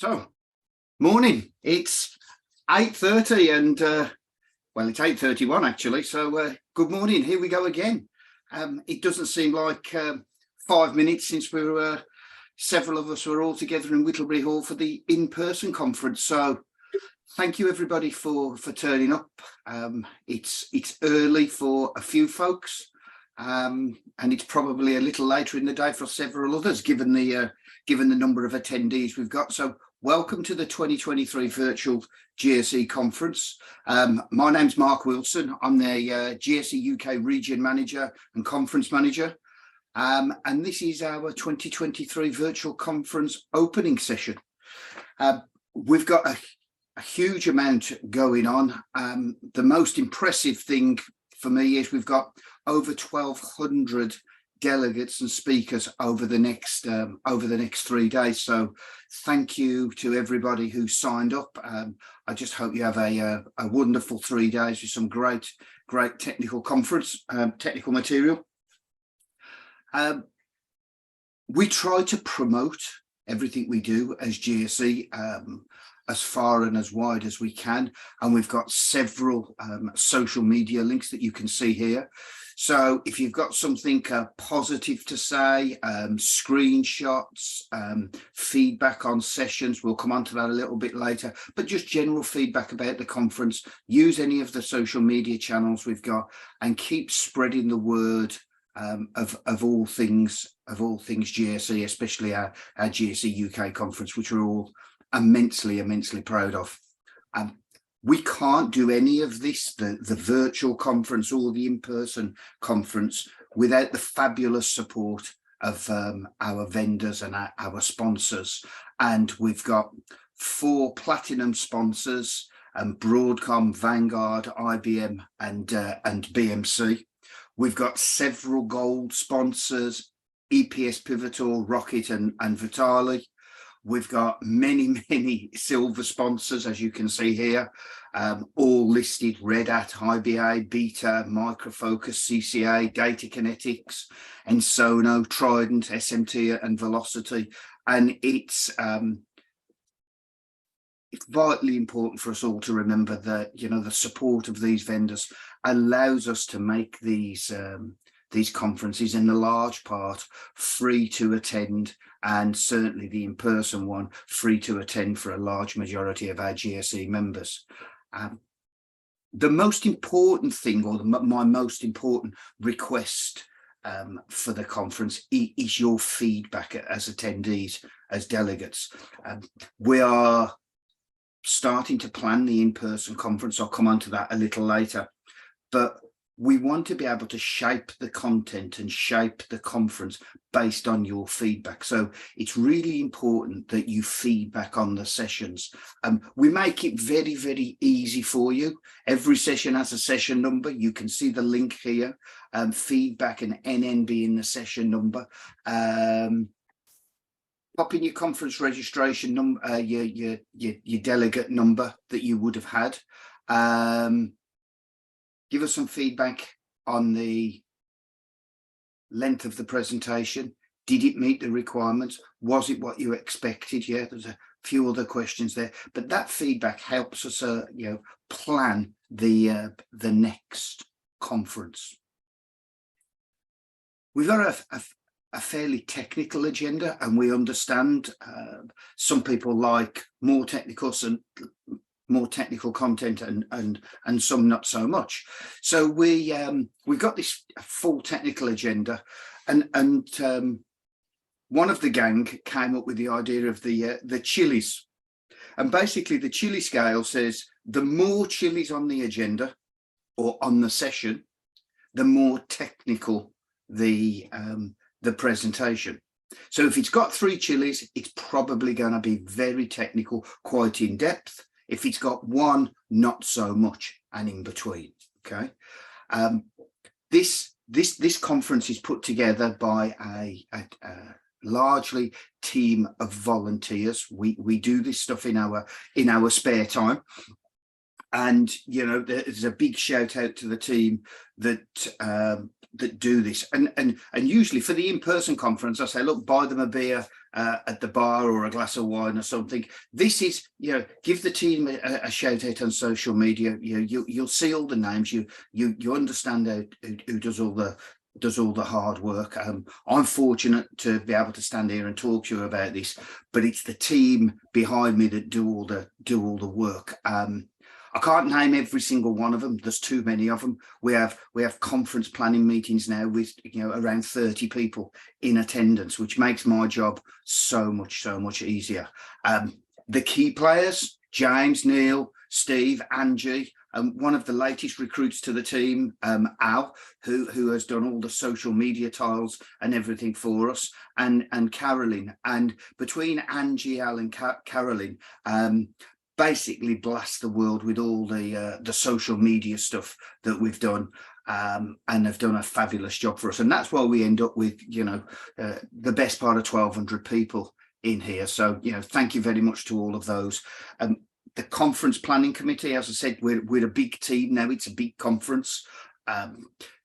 So, morning. It's 8:30 and well, it's 8:31 actually. So, good morning. Here we go again. It doesn't seem like 5 minutes since we were several of us were all together in Whittlebury Hall for the in-person conference. So, thank you everybody for turning up. It's early for a few folks, and it's probably a little later in the day for several others, given the number of attendees we've got. So welcome to the 2023 virtual GSE conference. My name's Mark Wilson. I'm the GSE UK region manager and conference manager. And this is our 2023 virtual conference opening session. We've got a huge amount going on. The most impressive thing for me is we've got over 1,200 delegates and speakers over the next 3 days. So thank you to everybody who signed up. I just hope you have a wonderful 3 days with some great technical technical material. We try to promote everything we do as GSE as far and as wide as we can, and we've got several social media links that you can see here. So if you've got something positive to say, screenshots, feedback on sessions, we'll come on to that a little bit later, but just general feedback about the conference, use any of the social media channels we've got and keep spreading the word of all things GSE, especially our GSE UK conference, which we're all immensely proud of. We can't do any of this, the virtual conference or the in-person conference, without the fabulous support of our vendors and our sponsors. And we've got 4 platinum sponsors, Broadcom, Vanguard, IBM and BMC. We've got several gold sponsors, EPS Pivotal, Rocket and Vitali. We've got many silver sponsors, as you can see here, all listed: Red Hat, IBA, Beta, Microfocus, CCA, Data Kinetics, Ensono, Trident, SMT and Velocity. And it's vitally important for us all to remember that, the support of these vendors allows us to make these conferences in a large part free to attend, and certainly the in-person one free to attend for a large majority of our GSE members. The most important thing, or my most important request for the conference is your feedback as attendees, as delegates. We are starting to plan the in-person conference. I'll come on to that a little later, but we want to be able to shape the content and shape the conference based on your feedback. So it's really important that you feedback on the sessions. We make it very easy for you. Every session has a session number. You can see the link here. Feedback and NNB in the session number. Pop in your conference registration number, your delegate number that you would have had. Give us some feedback on the length of the presentation. Did it meet the requirements? Was it what you expected? Yeah, there's a few other questions there, but that feedback helps us, plan the next conference. We've got a fairly technical agenda, and we understand some people like more technical content and some not so much. So we've got this full technical agenda, and one of the gang came up with the idea of the chilies, and basically the chili scale says the more chilies on the agenda or on the session, the more technical the presentation. So if it's got 3 chilies, it's probably going to be very technical, quite in depth. If it's got 1, not so much, and in between. Okay. This conference is put together by a largely team of volunteers. We do this stuff in our spare time. And there's a big shout out to the team that that do this. And usually for the in-person conference, I say, look, buy them a beer at the bar or a glass of wine or something. This is, give the team a shout out on social media. You'll see all the names. You understand who does all the hard work. I'm fortunate to be able to stand here and talk to you about this, but it's the team behind me that do all the work. I can't name every single one of them. There's too many of them. We have conference planning meetings now with around 30 people in attendance, which makes my job so much easier. The key players: James, Neil, Steve, Angie, and one of the latest recruits to the team, Al, who has done all the social media tiles and everything for us, and Caroline. And between Angie, Al, and Caroline, basically blast the world with all the social media stuff that we've done, and have done a fabulous job for us. And that's why we end up with the best part of 1,200 people in here. So thank you very much to all of those. The conference planning committee, as I said, we're a big team now. It's a big conference,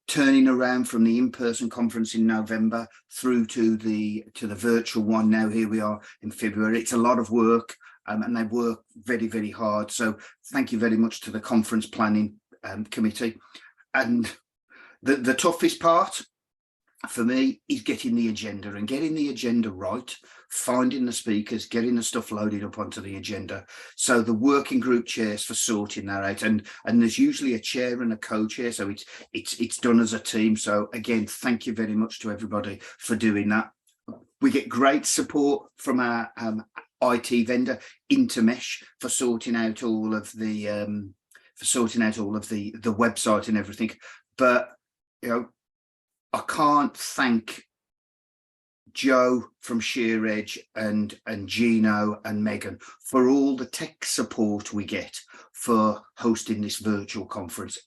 turning around from the in-person conference in November through to the virtual one now. Here we are in February. It's a lot of work. And they work very hard. So thank you very much to the conference planning committee. And the toughest part for me is getting the agenda and getting the agenda right, finding the speakers, getting the stuff loaded up onto the agenda. So the working group chairs for sorting that out, and there's usually a chair and a co-chair, so it's done as a team. So again, thank you very much to everybody for doing that. We get great support from our IT vendor Intermesh for sorting out all of the website and everything. But I can't thank Joe from Sheer Edge and Gino and Megan for all the tech support we get for hosting this virtual conference.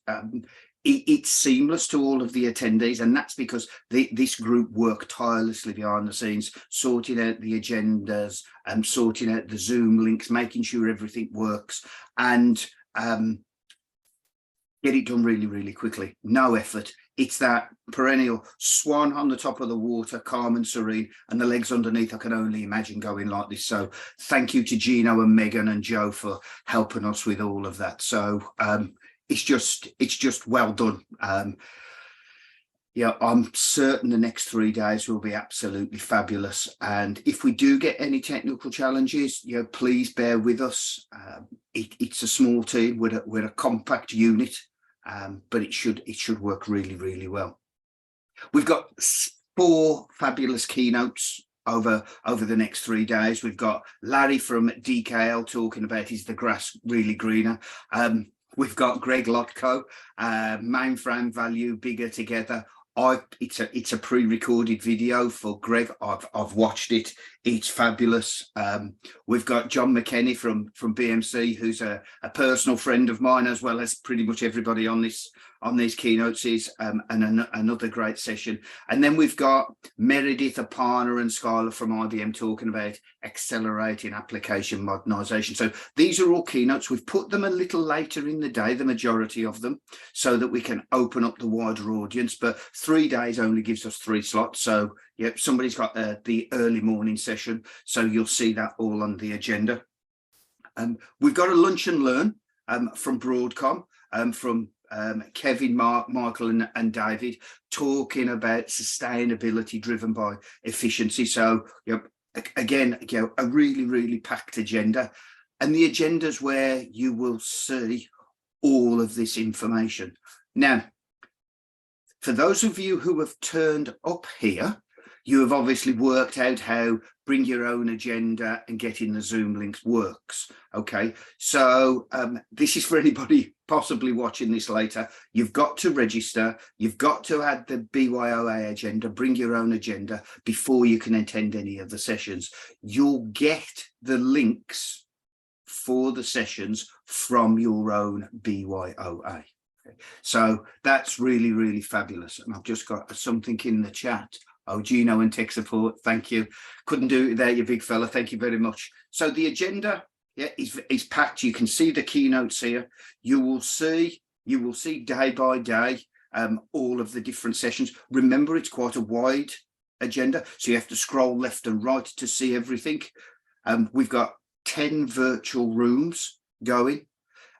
It's seamless to all of the attendees, and that's because this group work tirelessly behind the scenes, sorting out the agendas and sorting out the Zoom links, making sure everything works, and get it done really quickly. No effort. It's that perennial swan on the top of the water, calm and serene, and the legs underneath I can only imagine going like this. So thank you to Gino and Megan and Joe for helping us with all of that. So it's just well done. I'm certain the next 3 days will be absolutely fabulous. And if we do get any technical challenges, please bear with us. It's a small team. We're a compact unit, but it should work really well. We've got 4 fabulous keynotes over the next 3 days. We've got Larry from DKL talking about is the grass really greener. We've got Greg Lotko, mainframe value bigger together. It's a pre-recorded video for Greg. I've watched it. It's fabulous. We've got John McKenney from BMC, who's a personal friend of mine, as well as pretty much everybody on these keynotes is, and another great session. And then we've got Meredith, Aparna and Skylar from IBM talking about accelerating application modernisation. So these are all keynotes. We've put them a little later in the day, the majority of them, so that we can open up the wider audience. But 3 days only gives us 3 slots. So yep, somebody's got the early morning session. So you'll see that all on the agenda. We've got a lunch and learn from Broadcom, from Kevin, Mark, Michael and David, talking about sustainability driven by efficiency. So again, a really packed agenda, and the agenda's where you will see all of this information. Now, for those of you who have turned up here, you have obviously worked out how bring your own agenda and getting the Zoom links works. Okay, so this is for anybody possibly watching this later. You've got to register. You've got to add the BYOA agenda, bring your own agenda before you can attend any of the sessions. You'll get the links for the sessions from your own BYOA. Okay. So that's really fabulous. And I've just got something in the chat. Oh, Gino and tech support, thank you. Couldn't do it without you, big fella. Thank you very much. So the agenda Yeah, it's packed. You can see the keynotes here. You will see day by day all of the different sessions. Remember, it's quite a wide agenda, so you have to scroll left and right to see everything. We've got 10 virtual rooms going.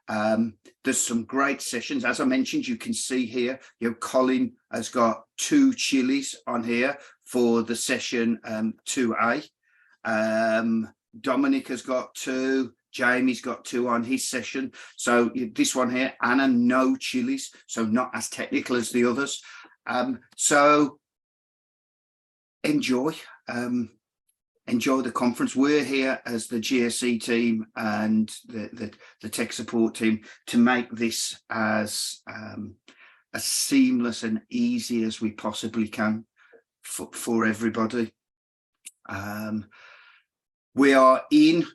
There's some great sessions. As I mentioned, you can see here, Colin has got 2 chilies on here for the session 2A. Dominic has got 2. Jamie's got 2 on his session. So this one here, Anna, no chilies, so not as technical as the others. So enjoy the conference. We're here as the GSE team and the tech support team to make this as seamless and easy as we possibly can for everybody. We are in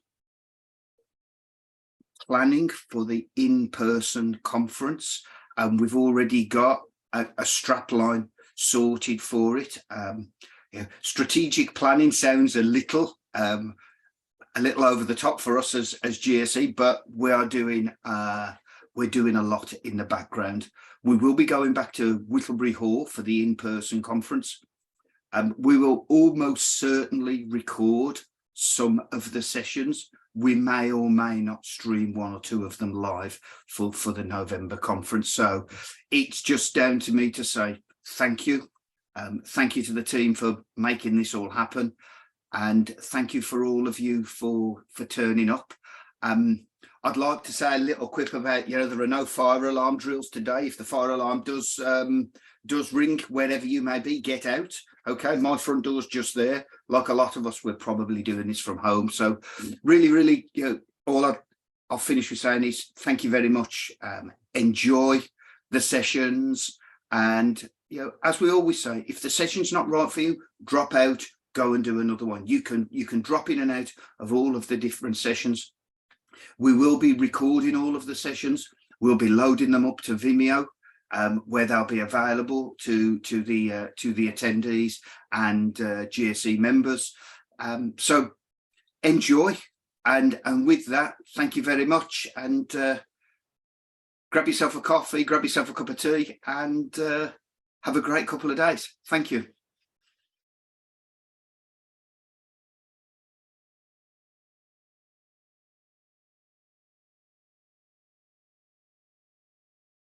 planning for the in-person conference, and we've already got a strapline sorted for it. Strategic planning sounds a little over the top for us as GSE, but we're doing a lot in the background. We will be going back to Whittlebury Hall for the in-person conference. We will almost certainly record some of the sessions. We may or may not stream 1 or 2 of them live for the November conference. So it's just down to me to say thank you. Thank you to the team for making this all happen. And thank you for all of you for turning up. I'd like to say a little quip about, there are no fire alarm drills today. If the fire alarm does ring wherever you may be, get out. Okay, my front door's just there. Like a lot of us, we're probably doing this from home. So really, all I'll finish with saying is thank you very much. Enjoy the sessions. And, as we always say, if the session's not right for you, drop out, go and do another one. You can drop in and out of all of the different sessions. We will be recording all of the sessions. We'll be loading them up to Vimeo, where they'll be available to the attendees and GSE members. So enjoy, and with that, thank you very much, and grab yourself a coffee, grab yourself a cup of tea, and have a great couple of days. Thank you.